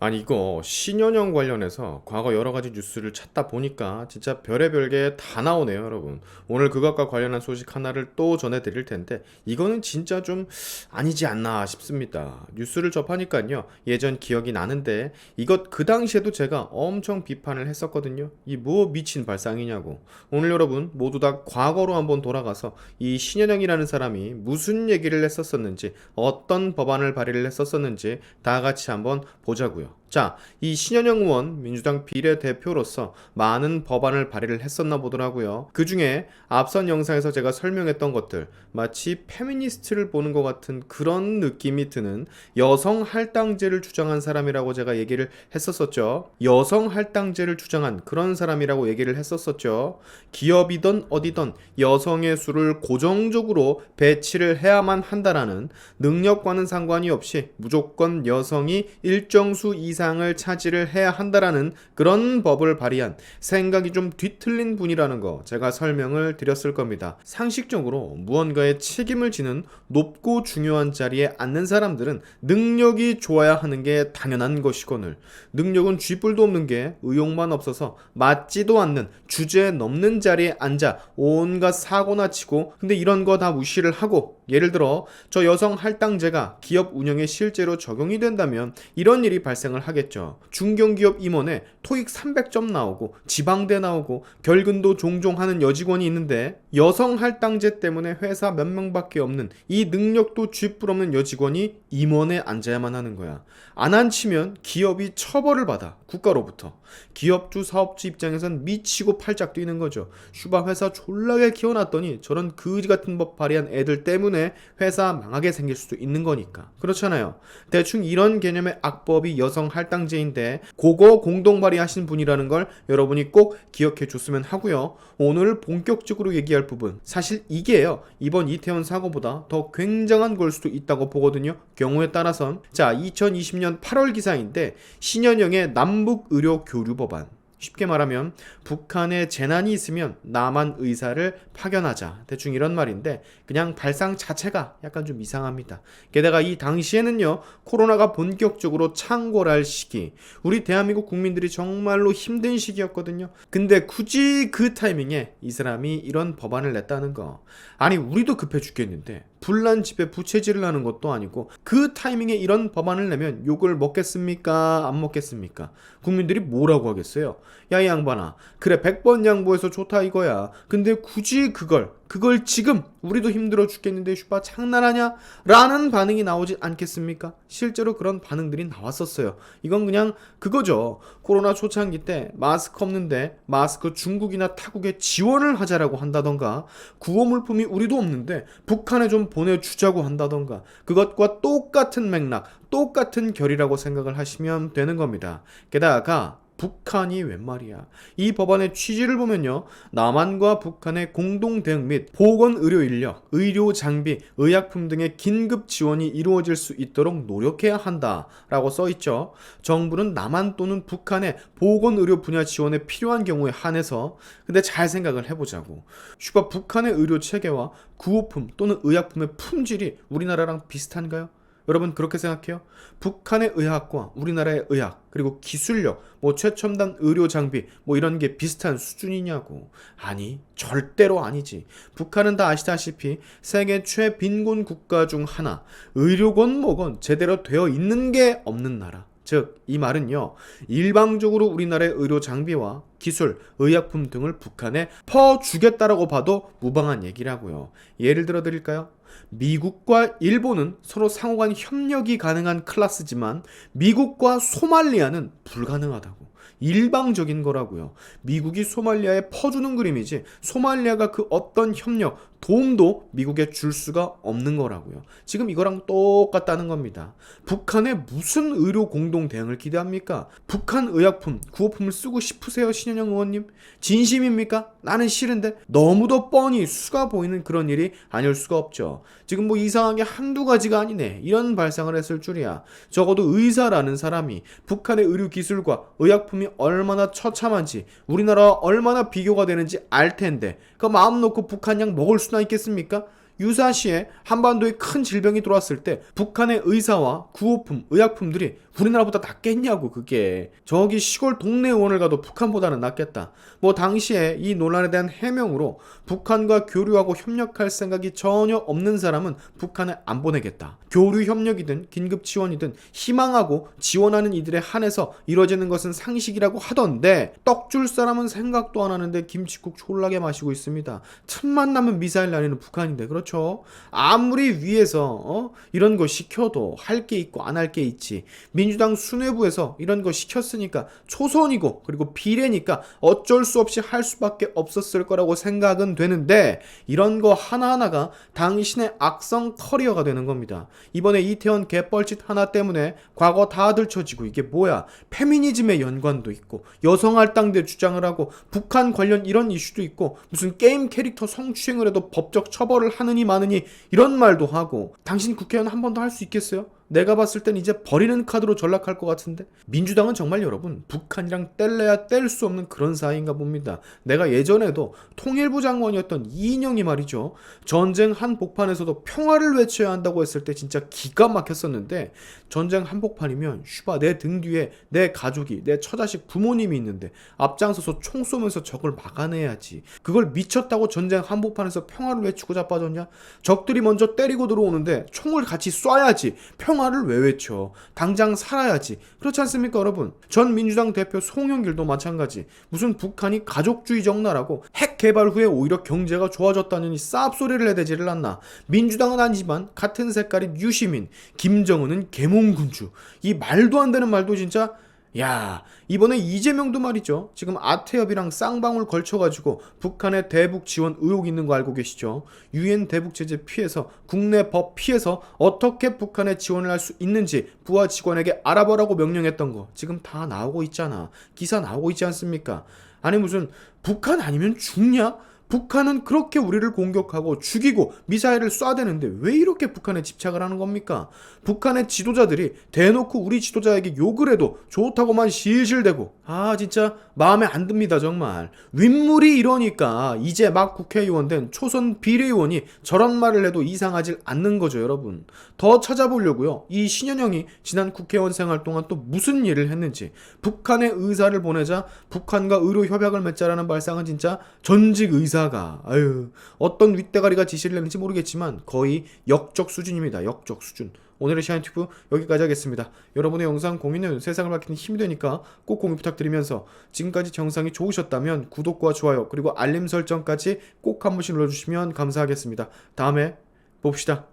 아니 이거 신현영 관련해서 과거 여러 가지 뉴스를 찾다 보니까 진짜 별의별 게 다 나오네요, 여러분. 오늘 그것과 관련한 소식 하나를 또 전해드릴 텐데 이거는 진짜 좀 아니지 않나 싶습니다. 뉴스를 접하니까요, 예전 기억이 나는데 이것 그 당시에도 제가 엄청 비판을 했었거든요. 이 뭐 미친 발상이냐고. 오늘 여러분 모두 다 과거로 한번 돌아가서 이 신현영이라는 사람이 무슨 얘기를 했었었는지, 어떤 법안을 발의를 했었었는지 다 같이 한번 보자고요. 자, 이 신현영 의원 민주당 비례대표로서 많은 법안을 발의를 했었나 보더라고요. 그 중에 앞선 영상에서 제가 설명했던 것들, 마치 페미니스트를 보는 것 같은 그런 느낌이 드는 여성 할당제를 주장한 사람이라고 제가 얘기를 했었었죠. 여성 할당제를 주장한 그런 사람이라고 얘기를 했었었죠. 기업이든 어디든 여성의 수를 고정적으로 배치를 해야만 한다라는, 능력과는 상관이 없이 무조건 여성이 일정 수 이상을 차지를 해야 한다라는 그런 법을 발의한, 생각이 좀 뒤틀린 분이라는 거 제가 설명을 드렸을 겁니다. 상식적으로 무언가에 책임을 지는 높고 중요한 자리에 앉는 사람들은 능력이 좋아야 하는 게 당연한 것이거늘, 능력은 쥐뿔도 없는 게 의욕만 없어서 맞지도 않는 주제에 넘는 자리에 앉아 온갖 사고나 치고, 근데 이런 거 다 무시를 하고, 예를 들어 저 여성 할당제가 기업 운영에 실제로 적용이 된다면 이런 일이 발생을 하겠죠. 중견기업 임원에 토익 300점 나오고 지방대 나오고 결근도 종종 하는 여직원이 있는데, 여성 할당제 때문에 회사 몇 명밖에 없는 이 능력도 쥐뿔 없는 여직원이 임원에 앉아야만 하는 거야. 안 앉히면 기업이 처벌을 받아, 국가로부터. 기업주 사업주 입장에선 미치고 팔짝 뛰는 거죠. 슈바 회사 졸라게 키워놨더니 저런 거지 같은 법 발의한 애들 때문에 회사 망하게 생길 수도 있는 거니까. 그렇잖아요. 대충 이런 개념의 악법이 여성 할당제인데 그거 공동 발의하신 분이라는 걸 여러분이 꼭 기억해 줬으면 하고요. 오늘 본격적으로 얘기할 부분, 사실 이게요, 이번 이태원 사고보다 더 굉장한 걸 수도 있다고 보거든요. 경우에 따라선. 자, 2020년 8월 기사인데 신현영의 남북 의료 교류 법안. 쉽게 말하면 북한에 재난이 있으면 남한 의사를 파견하자, 대충 이런 말인데 그냥 발상 자체가 약간 좀 이상합니다. 게다가 이 당시에는요, 코로나가 본격적으로 창궐할 시기, 우리 대한민국 국민들이 정말로 힘든 시기였거든요. 근데 굳이 그 타이밍에 이 사람이 이런 법안을 냈다는 거, 아니 우리도 급해 죽겠는데 불난 집에 부채질을 하는 것도 아니고 그 타이밍에 이런 법안을 내면 욕을 먹겠습니까? 안 먹겠습니까? 국민들이 뭐라고 하겠어요? 야, 이 양반아, 그래 100번 양보해서 좋다 이거야. 근데 굳이 그걸 지금 우리도 힘들어 죽겠는데 슈바 장난하냐? 라는 반응이 나오지 않겠습니까? 실제로 그런 반응들이 나왔었어요. 이건 그냥 그거죠. 코로나 초창기 때 마스크 없는데 마스크 중국이나 타국에 지원을 하자라고 한다던가, 구호 물품이 우리도 없는데 북한에 좀 보내주자고 한다던가, 그것과 똑같은 맥락, 똑같은 결이라고 생각을 하시면 되는 겁니다. 게다가 북한이 웬 말이야. 이 법안의 취지를 보면요, 남한과 북한의 공동 대응 및 보건 의료 인력, 의료 장비, 의약품 등의 긴급 지원이 이루어질 수 있도록 노력해야 한다라고 써 있죠. 정부는 남한 또는 북한의 보건 의료 분야 지원에 필요한 경우에 한해서, 근데 잘 생각을 해보자고. 슈바 북한의 의료 체계와 구호품 또는 의약품의 품질이 우리나라랑 비슷한가요? 여러분 그렇게 생각해요? 북한의 의학과 우리나라의 의학, 그리고 기술력, 최첨단 의료 장비, 이런 게 비슷한 수준이냐고. 아니, 절대로 아니지. 북한은 다 아시다시피 세계 최빈곤 국가 중 하나, 의료건 뭐건 제대로 되어 있는 게 없는 나라. 즉, 이 말은요, 일방적으로 우리나라의 의료 장비와 기술, 의약품 등을 북한에 퍼주겠다라고 봐도 무방한 얘기라고요. 예를 들어 드릴까요? 미국과 일본은 서로 상호간 협력이 가능한 클래스지만 미국과 소말리아는 불가능하다고. 일방적인 거라고요. 미국이 소말리아에 퍼주는 그림이지 소말리아가 그 어떤 협력, 도움도 미국에 줄 수가 없는 거라고요. 지금 이거랑 똑같다는 겁니다. 북한에 무슨 의료 공동 대응을 기대합니까? 북한 의약품, 구호품을 쓰고 싶으세요, 신현영 의원님? 진심입니까? 나는 싫은데. 너무도 뻔히 수가 보이는 그런 일이 아닐 수가 없죠. 지금 이상하게 한두 가지가 아니네, 이런 발상을 했을 줄이야. 적어도 의사라는 사람이 북한의 의료 기술과 의약품이 얼마나 처참한지, 우리나라와 얼마나 비교가 되는지 알 텐데 그 마음 놓고 북한 약 먹을 수나 있겠습니까? 유사시에 한반도에 큰 질병이 들어왔을 때 북한의 의사와 구호품, 의약품들이 우리나라보다 낫겠냐고 그게. 저기 시골 동네 의원을 가도 북한보다는 낫겠다. 뭐 당시에 이 논란에 대한 해명으로 북한과 교류하고 협력할 생각이 전혀 없는 사람은 북한에 안 보내겠다. 교류 협력이든 긴급 지원이든 희망하고 지원하는 이들에 한해서 이루어지는 것은 상식이라고 하던데 떡 줄 사람은 생각도 안 하는데 김치국 졸라게 마시고 있습니다. 틈만 나면 미사일 날리는 북한인데 그렇죠? 아무리 위에서 이런 거 시켜도 할 게 있고 안 할 게 있지. 민주당 수뇌부에서 이런 거 시켰으니까 초선이고 그리고 비례니까 어쩔 수 없이 할 수밖에 없었을 거라고 생각은 되는데 이런 거 하나하나가 당신의 악성 커리어가 되는 겁니다. 이번에 이태원 개뻘짓 하나 때문에 과거 다 들춰지고 이게 뭐야? 페미니즘의 연관도 있고 여성 할당제 주장을 하고 북한 관련 이런 이슈도 있고 무슨 게임 캐릭터 성추행을 해도 법적 처벌을 하느니 마느니 이런 말도 하고 당신 국회의원 한 번 더 할 수 있겠어요? 내가 봤을 땐 이제 버리는 카드로 전락할 것 같은데. 민주당은 정말 여러분 북한이랑 뗄래야 뗄 수 없는 그런 사이인가 봅니다. 내가 예전에도 통일부 장관이었던 이인영이 말이죠, 전쟁 한복판에서도 평화를 외쳐야 한다고 했을 때 진짜 기가 막혔었는데, 전쟁 한복판이면 슈바 내 등 뒤에 내 가족이 내 처자식 부모님이 있는데 앞장서서 총 쏘면서 적을 막아내야지. 그걸 미쳤다고 전쟁 한복판에서 평화를 외치고 자빠졌냐? 적들이 먼저 때리고 들어오는데 총을 같이 쏴야지. 평화를 왜 외쳐? 당장 살아야지. 그렇지 않습니까 여러분? 전 민주당 대표 송영길도 마찬가지. 무슨 북한이 가족주의적 나라고 핵 개발 후에 오히려 경제가 좋아졌다느니 쌉소리를 해대지를 않나. 민주당은 아니지만 같은 색깔인 유시민, 김정은은 계몽군주. 이 말도 안 되는 말도 진짜. 야, 이번에 이재명도 말이죠, 지금 아태협이랑 쌍방울 걸쳐가지고 북한의 대북 지원 의혹 있는 거 알고 계시죠? 유엔 대북 제재 피해서 국내 법 피해서 어떻게 북한에 지원을 할 수 있는지 부하 직원에게 알아보라고 명령했던 거 지금 다 나오고 있잖아. 기사 나오고 있지 않습니까? 아니 무슨 북한 아니면 죽냐? 북한은 그렇게 우리를 공격하고 죽이고 미사일을 쏴대는데 왜 이렇게 북한에 집착을 하는 겁니까? 북한의 지도자들이 대놓고 우리 지도자에게 욕을 해도 좋다고만 실실대고, 아 진짜 마음에 안 듭니다 정말. 윗물이 이러니까 이제 막 국회의원 된 초선 비례의원이 저런 말을 해도 이상하질 않는 거죠 여러분. 더 찾아보려고요. 이 신현영이 지난 국회의원 생활 동안 또 무슨 일을 했는지, 북한에 의사를 보내자 북한과 의료 협약을 맺자라는 발상은 진짜 전직 의사가 아유 어떤 윗대가리가 지시를 했는지 모르겠지만 거의 역적 수준입니다. 역적 수준. 오늘의 샤인튜브 여기까지 하겠습니다. 여러분의 영상 공유는 세상을 밝히는 힘이 되니까 꼭 공유 부탁드리면서, 지금까지 영상이 좋으셨다면 구독과 좋아요 그리고 알림 설정까지 꼭 한 번씩 눌러주시면 감사하겠습니다. 다음에 봅시다.